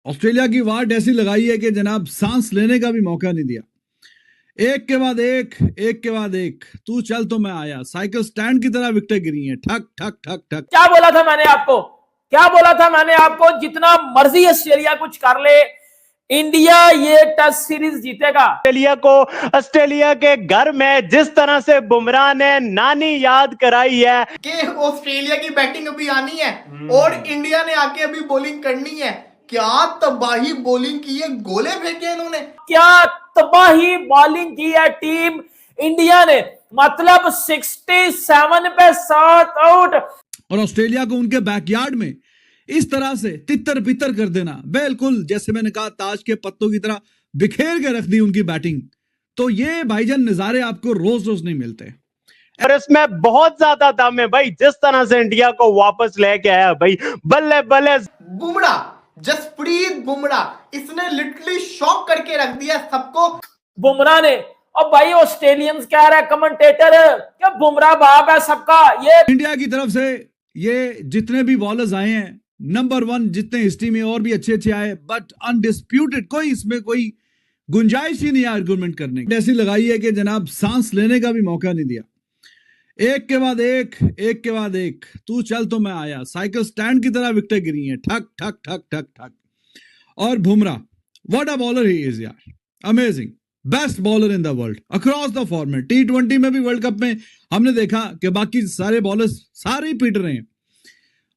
Australia की वाट ऐसी लगाई है कि जनाब सांस लेने का भी मौका नहीं दिया। एक के बाद एक के बाद एक, तू चल तो मैं आया, साइकिल स्टैंड की तरह विकेटें गिरी हैं, ठक ठक ठक ठक। क्या बोला था मैंने आपको, क्या बोला था मैंने आपको, जितना मर्जी ऑस्ट्रेलिया कुछ कर ले, इंडिया ये टेस्ट सीरीज जीतेगा। ऑस्ट्रेलिया को ऑस्ट्रेलिया के घर में जिस तरह से बुमराह ने नानी याद कराई है कि ऑस्ट्रेलिया की बैटिंग अभी आनी है और इंडिया ने आके अभी बॉलिंग करनी है। क्या तबाही बॉलिंग की है, गोले फेंके इन्होंने। क्या तबाही बॉलिंग की है टीम इंडिया ने, मतलब 67 पे 7 आउट। और ऑस्ट्रेलिया को उनके बैकयार्ड में इस तरह से तितर बितर कर देना, बिल्कुल जैसे मैंने कहा ताज के पत्तों की तरह बिखेर के रख दी उनकी बैटिंग। तो ये भाईजान नजारे आपको रोज रोज नहीं मिलते और इसमें बहुत ज्यादा दम है भाई, जिस तरह से इंडिया को वापस लेके आया भाई, बल्ले बल्ले। बुमराह, जसप्रीत बुमराह, इसने लिटरली शॉक करके रख दिया सबको। बुमराह ने, और भाई ऑस्ट्रेलियंस कह रहा है कमेंटेटर क्या बुमराह बाप है सबका। ये इंडिया की तरफ से ये जितने भी बॉलर्स आए हैं नंबर 1 जितने हिस्ट्री में, और भी अच्छे अच्छे आए, बट अनडिस्प्यूटेड, कोई इसमें कोई गुंजाइश ही नहीं है आर्गुमेंट करने की। ऐसी लगाई है कि जनाब सांस लेने का भी मौका नहीं दिया। एक के बाद एक के बाद एक, तू चल तो मैं आया, साइकिल स्टैंड की तरह विकेटें गिरी हैं, ठक ठक ठक ठक ठक। और Bumrah, what a bowler he is यार, amazing, best bowler in the world across the format. T20 में भी, वर्ल्ड कप में हमने देखा कि बाकी सारे बॉलर्स सारे ही पीट रहे हैं,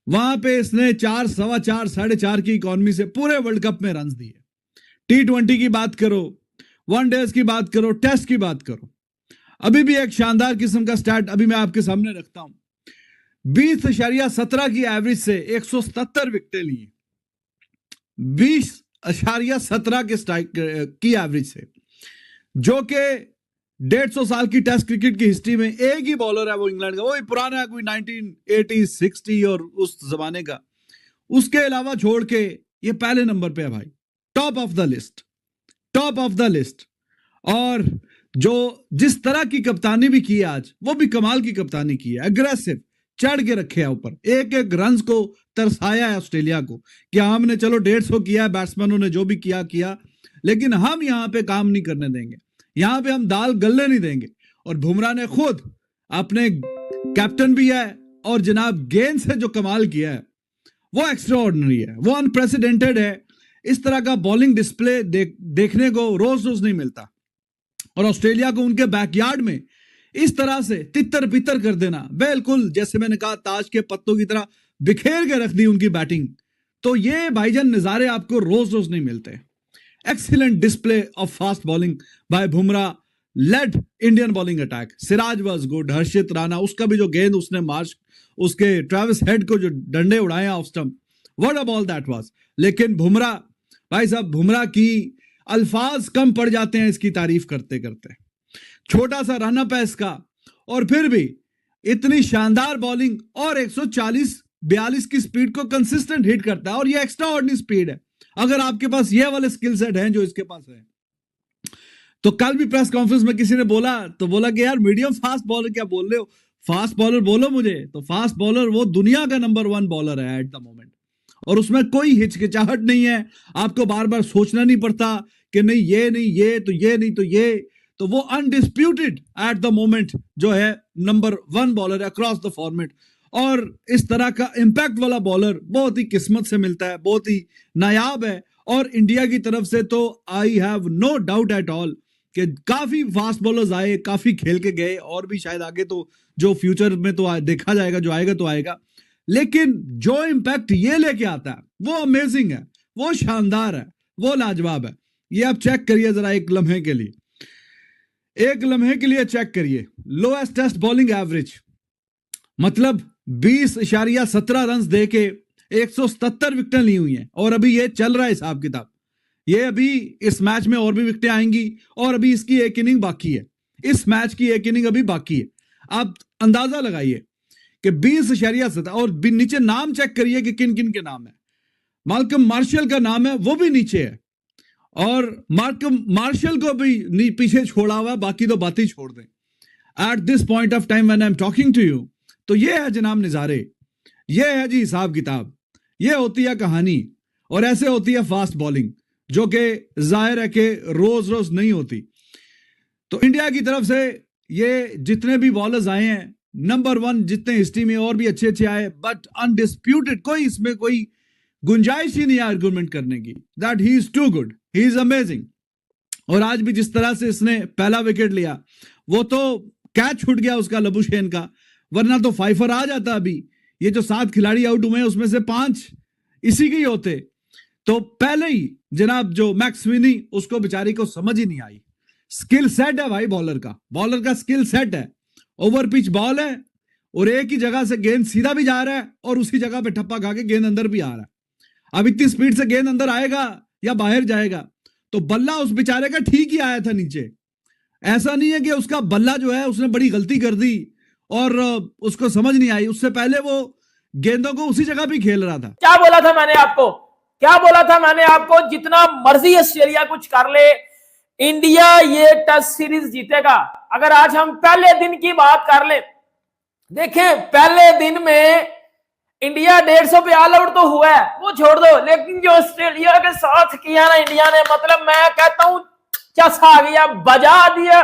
वहां पे इसने 4, सवा 4, 4.5 की इकोनॉमी से पूरे वर्ल्ड कप में रन दिए। T20 की बात करो, वनडेज की बात करो, टेस्ट की बात करो, अभी भी एक शानदार किस्म का स्टैट अभी मैं आपके सामने रखता हूं। 20.17 की एवरेज से 177 विकेटें ली, 20.17 के स्ट्राइक की एवरेज से, जो कि 150 साल की टेस्ट क्रिकेट की हिस्ट्री में एक ही बॉलर है वो इंग्लैंड का, वो भी पुराना है, कोई 1980, 60 और उस जमाने का। उसके अलावा छोड़ के ये पहले नंबर पे है भाई, top of the list, top of the list. और जो जिस तरह की कप्तानी भी की है आज, वो भी कमाल की कप्तानी की है, अग्रेसिव, चढ़ के रखे है ऊपर, एक एक रन को तरसाया है ऑस्ट्रेलिया को कि हमने चलो 150 किया, बैट्समैनों ने जो भी किया, लेकिन हम यहां पे काम नहीं करने देंगे, यहां पे हम दाल गलने नहीं देंगे। और बुमराह ने खुद अपने कैप्टन भी है और जनाब गेंद से जो कमाल किया है वो एक्स्ट्रा ऑर्डिनरी है, वो अनप्रेसिडेंटेड है। इस तरह का बॉलिंग डिस्प्ले देखने को रोज रोज नहीं मिलता। और ऑस्ट्रेलिया को उनके बैकयार्ड में इस तरह से तितर बितर कर देना, बिल्कुल जैसे मैंने कहा ताज के पत्तों की तरह बिखेर के रख दी उनकी बैटिंग। तो ये भाईजान नजारे आपको रोज रोज नहीं मिलते। Excellent display of fast bowling by Bumrah led Indian bowling attack. Siraj was good, Harshit Rana, उसका भी जो गेंद उसने मार्च, उसके ट्रेविस हेड को जो डंडे उड़ाए off stump, what a ball that was. लेकिन बुमराह, भाई साहब बुमराह की अल्फाज कम पड़ जाते हैं इसकी तारीफ करते करते। छोटा सा रन अप है इसका, और फिर भी इतनी शानदार बॉलिंग, और 140-42 की स्पीड को कंसिस्टेंट हिट करता है, और ये एक्स्ट्रा ऑर्डिनरी स्पीड है। अगर आपके पास ये वाले स्किल सेट हैं जो इसके पास है, तो कल भी प्रेस कॉन्फ्रेंस में किसी ने बोला कि यार मीडियम फास्ट बॉलर क्या बोल रहे हो, फास्ट बॉलर बोलो मुझे। तो फास्ट बॉलर वो दुनिया का नंबर 1 बॉलर है एट द मोमेंट, और उसमें कोई हिचकिचाहट नहीं है, आपको बार बार सोचना नहीं पड़ता कि नहीं ये नहीं ये, तो ये नहीं तो ये। तो वो अनडिस्प्यूटेड एट द मोमेंट जो है नंबर 1 बॉलर है अक्रॉस द फॉर्मेट। और इस तरह का इंपैक्ट वाला बॉलर बहुत ही किस्मत से मिलता है, बहुत ही नायाब है। और इंडिया की तरफ से तो I have no doubt at all कि काफी फास्ट बॉलर्स आए, काफी खेल के गए, और भी शायद आगे तो जो फ्यूचर में तो देखा जाएगा, जो आएगा तो आएगा। लेकिन जो इंपैक्ट ये लेके आता है वो अमेजिंग है, वो शानदार है, वो लाजवाब है। ये आप चेक करिए जरा एक लम्हे के लिए चेक करिए। लोएस्ट टेस्ट बॉलिंग एवरेज, मतलब 20.17 रन दे के 177 विकेटें ली हुई हैं, और अभी ये चल रहा है हिसाब किताब। ये अभी इस मैच में और भी विकेटें आएंगी, और अभी इसकी एक इनिंग बाकी है, इस मैच की एक इनिंग अभी बाकी है। आप अंदाजा लगाइए कि 20.17, और नीचे नाम चेक करिए कि किन किन के नाम है। माल्कम मार्शल का नाम है, वो भी नीचे है, और मार्कम मार्शल को भी पीछे छोड़ा हुआ है, बाकी तो बात ही छोड़ दें at this point of time when I am talking to you. तो ये है जनाब नजारे, ये है जी हिसाब किताब, ये होती है कहानी। और ऐसे होती है फास्ट बॉलिंग, जो कि जाहिर है कि रोज रोज नहीं होती। तो इंडिया की तरफ से ये जितने भी बॉलर्स आए हैं, नंबर 1 जितने हिस्ट्री में, और भी अच्छे अच्छे आए, बट अनडिस्प्यूटेड कोई इसमें कोई गुंजाइश ही नहीं है आर्गुमेंट करने की, that he is too good, he is amazing. और आज भी जिस तरह से इसने पहला विकेट लिया, वो तो कैच छूट गया उसका लबुशेन का, वरना तो फाइफर आ जाता। अभी ये जो 7 खिलाड़ी आउट हुए हैं उसमें से 5 इसी के ही होते। तो पहले ही जनाब जो मैक्स विनी, उसको बेचारी को समझ ही नहीं आई। स्किल सेट है भाई बॉलर का स्किल सेट है। ओवर पिच बॉल है और एक ही जगह से गेंद सीधा भी जा रहा है और उसी जगह पे ठप्पा खा के गेंद अंदर भी आ रहा है। अब इतनी स्पीड से गेंद अंदर आएगा या बाहर जाएगा, तो बल्ला उस बेचारे का ठीक ही आया था नीचे। ऐसा नहीं है कि उसका बल्ला जो है उसने बड़ी गलती कर दी और उसको समझ नहीं आई। उससे पहले वो गेंदों को उसी जगह भी खेल रहा था। क्या बोला था मैंने आपको, जितना मर्जी ऑस्ट्रेलिया कुछ कर ले, इंडिया ये टेस्ट सीरीज जीतेगा। अगर आज हम पहले दिन की बात कर ले, देखें पहले दिन में इंडिया 150 पे ऑल आउट तो हुआ है, वो छोड़ दो, लेकिन जो ऑस्ट्रेलिया के साथ किया ना इंडिया ने, मतलब मैं कहता हूं चसा गया, बजा दिया,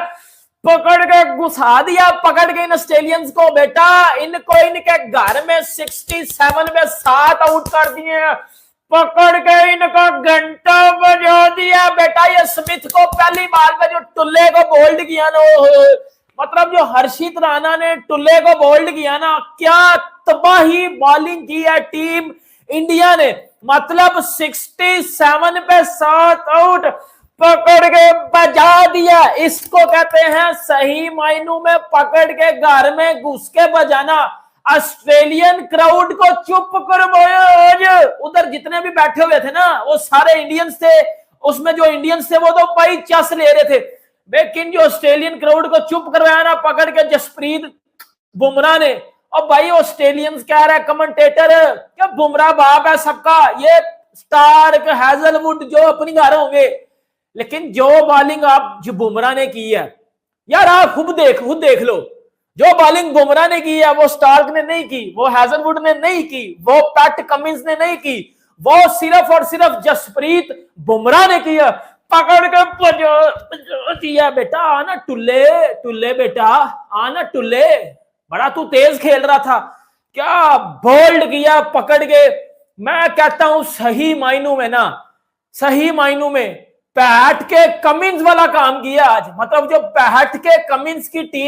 पकड़ के घुसा दिया, पकड़ के इन ऑस्ट्रेलियंस को। बेटा इनको इनके घर में 67 में 7 आउट कर दिए, पकड़ के इनका घंटा बजा दिया। बेटा ये स्मिथ को पहली बार में जो टुल्ले को बोल्ड किया ना, मतलब जो हर्षित राणा ने टुल्ले को बोल्ड किया ना, क्या तबाही बॉलिंग की है टीम इंडिया ने। मतलब 67 पे 7 आउट, पकड़ के बजा दिया। इसको कहते हैं सही मायनों में पकड़ के घर में घुस के बजाना। ऑस्ट्रेलियन क्राउड को चुप करवाया। उधर जितने भी बैठे हुए थे ना, वो सारे इंडियंस थे, उसमें जो इंडियंस थे वो तो भाई चस ले रहे थे, लेकिन जो ऑस्ट्रेलियन क्राउड को चुप करवाया ना पकड़ के जसप्रीत बुमराह ने। और भाई ऑस्ट्रेलियंस कह रहा है कमेंटेटर क्या बुमराह बाप है सबका, ये स्टार्क हैजलवुड जो अपनी घर होंगे, लेकिन जो बॉलिंग आप जो बुमराह ने की है यार, आप खुद देख लो, जो बॉलिंग बुमराह ने की है वो स्टार्क ने नहीं की, वो हैजलवुड ने नहीं की, वो पैट कमिंस ने नहीं की, वो सिर्फ और सिर्फ जसप्रीत बुमराह ने किया। पकड़ के दिया। बेटा आना टुल्ले बेटा आना टुल्ले, बड़ा तू तेज खेल रहा था, क्या बोल्ड किया पकड़ के। मैं कहता हूं सही मायनों में पैट के कमिंस वाला काम किया आज। मतलब जो पैट के कमिंस की टीम